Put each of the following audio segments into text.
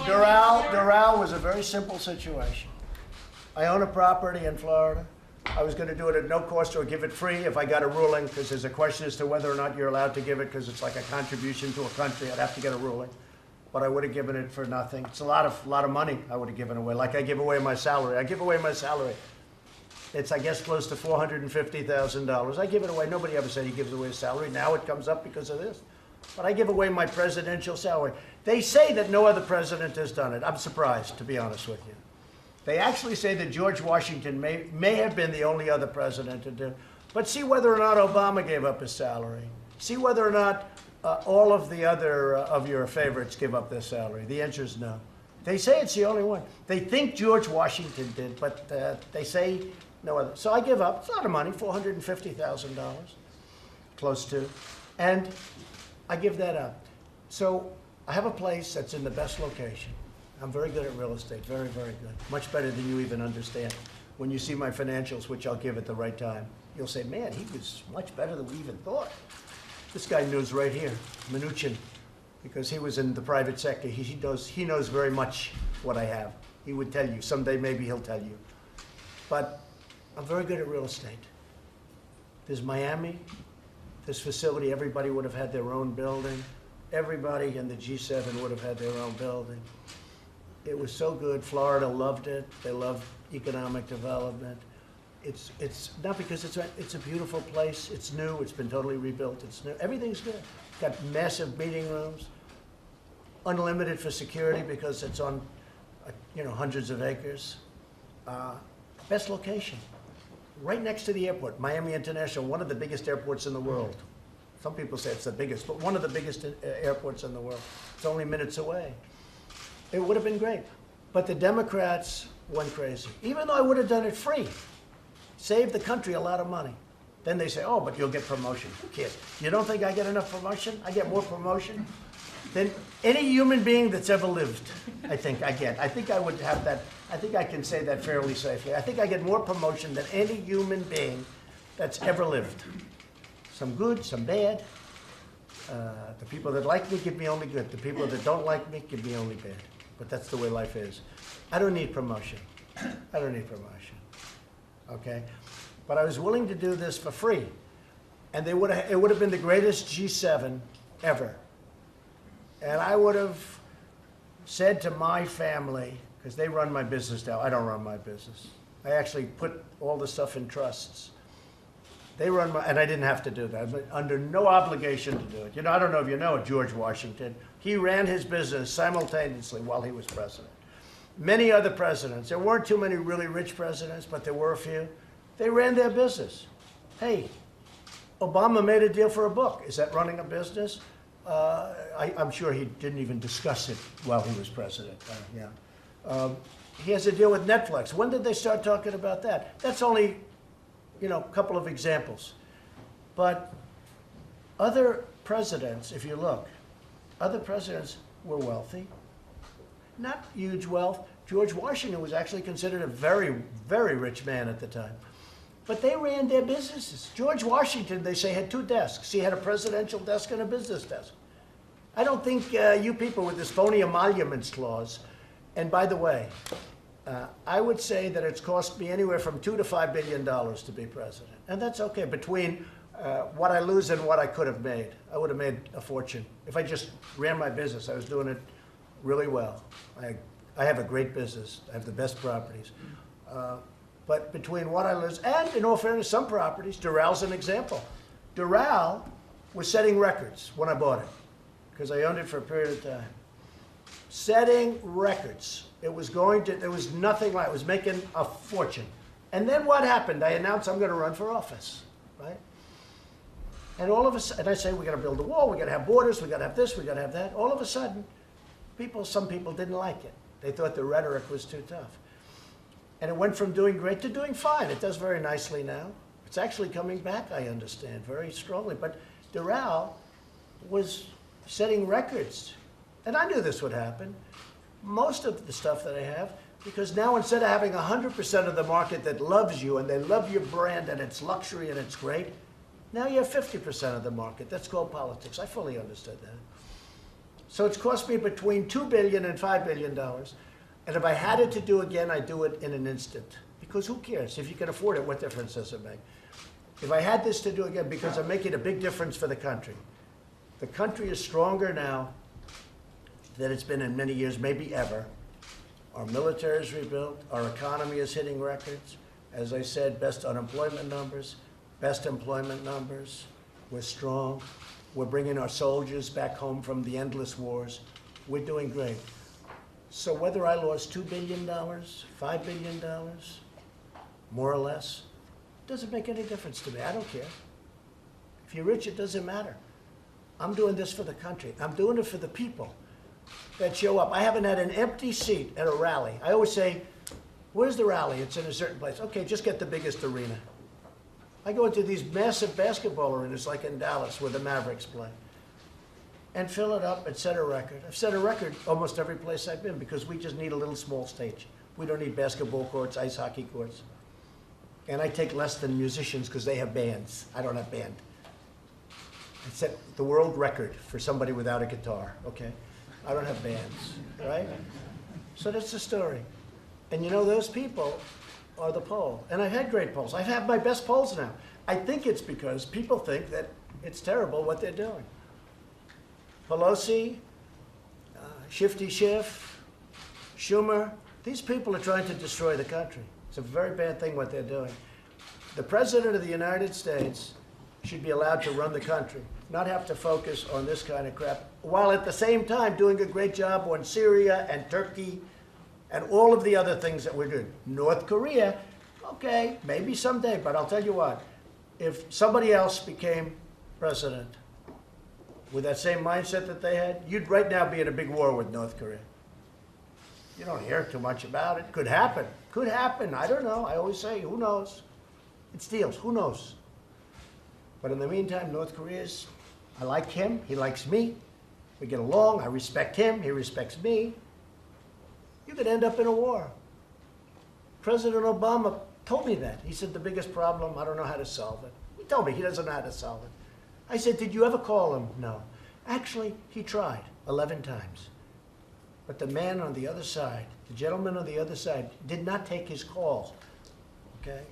Doral was a very simple situation. I own a property in Florida. I was going to do it at no cost or give it free if I got a ruling, because there's a question as to whether or not you're allowed to give it, because it's like a contribution to a country. I'd have to get a ruling. But I would have given it for nothing. It's a lot of money I would have given away. Like I give away my salary. I give away my salary. It's, I guess, close to $450,000. I give it away. Nobody ever said he gives away his salary. Now it comes up because of this. But I give away my presidential salary. They say that no other president has done it. I'm surprised, to be honest with you. They actually say that George Washington may have been the only other president to do it. But see whether or not Obama gave up his salary. See whether or not all of the other of your favorites give up their salary. The answer is no. They say it's the only one. They think George Washington did, but they say no other. So I give up. It's a lot of money, $450,000, close to. And I give that up. So I have a place that's in the best location. I'm very good at real estate, very, very good. Much better than you even understand. When you see my financials, which I'll give at the right time, you'll say, man, he was much better than we even thought. This guy knows right here, Mnuchin, because he was in the private sector. He knows very much what I have. He would tell you. Someday maybe he'll tell you. But I'm very good at real estate. There's Miami. This facility, everybody would have had their own building. Everybody in the G7 would have had their own building. It was so good. Florida loved it. They love economic development. It's not because it's a beautiful place. It's new. It's been totally rebuilt. It's new. Everything's good. Got massive meeting rooms, unlimited for security because it's on, hundreds of acres. Best location, right next to the airport, Miami International, one of the biggest airports in the world. Some people say it's the biggest, but one of the biggest airports in the world. It's only minutes away. It would have been great, but the Democrats went crazy. Even though I would have done it free, saved the country a lot of money. Then they say, oh, but you'll get promotion. Who cares? You don't think I get enough promotion? I get more promotion than any human being that's ever lived. I think I get. I think I would have that. I think I can say that fairly safely. I think I get more promotion than any human being that's ever lived. Some good, some bad. The people that like me give me only good. The people that don't like me give me only bad. But that's the way life is. I don't need promotion. I don't need promotion. Okay? But I was willing to do this for free. And it would have been the greatest G7 ever. And I would have said to my family, because they run my business now. I don't run my business. I actually put all the stuff in trusts. They run my, and I didn't have to do that. I'm under no obligation to do it. I don't know if you know George Washington. He ran his business simultaneously while he was president. Many other presidents, there weren't too many really rich presidents, but there were a few. They ran their business. Hey, Obama made a deal for a book. Is that running a business? I'm sure he didn't even discuss it while he was president. He has a deal with Netflix. When did they start talking about that? That's only, a couple of examples. But other presidents, if you look, other presidents were wealthy. Not huge wealth. George Washington was actually considered a very, very rich man at the time. But they ran their businesses. George Washington, they say, had two desks. He had a presidential desk and a business desk. I don't think you people with this phony emoluments clause, and by the way, I would say that it's cost me anywhere from $2 to $5 billion to be president. And that's okay, between what I lose and what I could have made. I would have made a fortune. If I just ran my business, I was doing it really well. I have a great business. I have the best properties. But between what I lose, and in all fairness, some properties, Doral's an example. Doral was setting records when I bought it, because I owned it for a period of time. Setting records. There was nothing like it. It was making a fortune. And then what happened? I announced I'm going to run for office, right? And all of a sudden, I say, we got to build a wall, we got to have borders, we got to have this, we got to have that. All of a sudden, some people didn't like it. They thought the rhetoric was too tough. And it went from doing great to doing fine. It does very nicely now. It's actually coming back, I understand, very strongly. But Doral was setting records. And I knew this would happen. Most of the stuff that I have, because now instead of having 100% of the market that loves you and they love your brand and it's luxury and it's great, now you have 50% of the market. That's called politics. I fully understood that. So it's cost me between $2 billion and $5 billion. And if I had it to do again, I'd do it in an instant. Because who cares? If you can afford it, what difference does it make? If I had this to do again, because I'm making a big difference for the country. The country is stronger now than it's been in many years, maybe ever. Our military is rebuilt. Our economy is hitting records. As I said, best unemployment numbers, best employment numbers. We're strong. We're bringing our soldiers back home from the endless wars. We're doing great. So whether I lost $2 billion, $5 billion, more or less, doesn't make any difference to me. I don't care. If you're rich, it doesn't matter. I'm doing this for the country. I'm doing it for the people that show up. I haven't had an empty seat at a rally. I always say, where's the rally? It's in a certain place. Okay, just get the biggest arena. I go into these massive basketball arenas like in Dallas where the Mavericks play and fill it up and set a record. I've set a record almost every place I've been because we just need a little small stage. We don't need basketball courts, ice hockey courts. And I take less than musicians because they have bands. I don't have band. I set the world record for somebody without a guitar, okay? I don't have bands, right? So that's the story. And you know, those people are the poll. And I've had great polls. I've had my best polls now. I think it's because people think that it's terrible what they're doing. Pelosi, Shifty Schiff, Schumer, these people are trying to destroy the country. It's a very bad thing what they're doing. The President of the United States should be allowed to run the country, not have to focus on this kind of crap, while at the same time doing a great job on Syria and Turkey and all of the other things that we're doing. North Korea, okay, maybe someday, but I'll tell you what, if somebody else became president with that same mindset that they had, you'd right now be in a big war with North Korea. You don't hear too much about it. Could happen. Could happen. I don't know. I always say, who knows? It's deals. Who knows? But in the meantime, North Korea's, I like him. He likes me. We get along. I respect him. He respects me. You could end up in a war. President Obama told me that. He said, the biggest problem, I don't know how to solve it. He told me he doesn't know how to solve it. I said, did you ever call him? No. Actually, he tried 11 times. But the man on the other side, the gentleman on the other side, did not take his call, okay?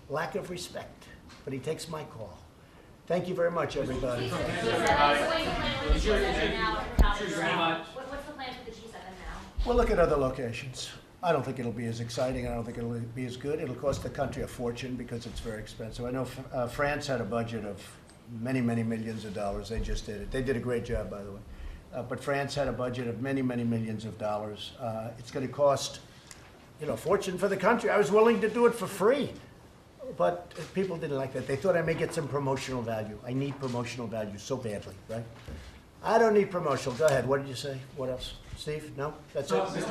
Lack of respect, but he takes my call. Thank you very much, everybody. What's the plan for the G7 now? We'll look at other locations. I don't think it'll be as exciting. I don't think it'll be as good. It'll cost the country a fortune because it's very expensive. I know France had a budget of many, many millions of dollars. They just did it. They did a great job, by the way. But France had a budget of many, many millions of dollars. It's going to cost, a fortune for the country. I was willing to do it for free, but people didn't like that. They thought I may get some promotional value. I need promotional value so badly, right? I don't need promotional. Go ahead. What did you say? What else? Steve? No? That's it?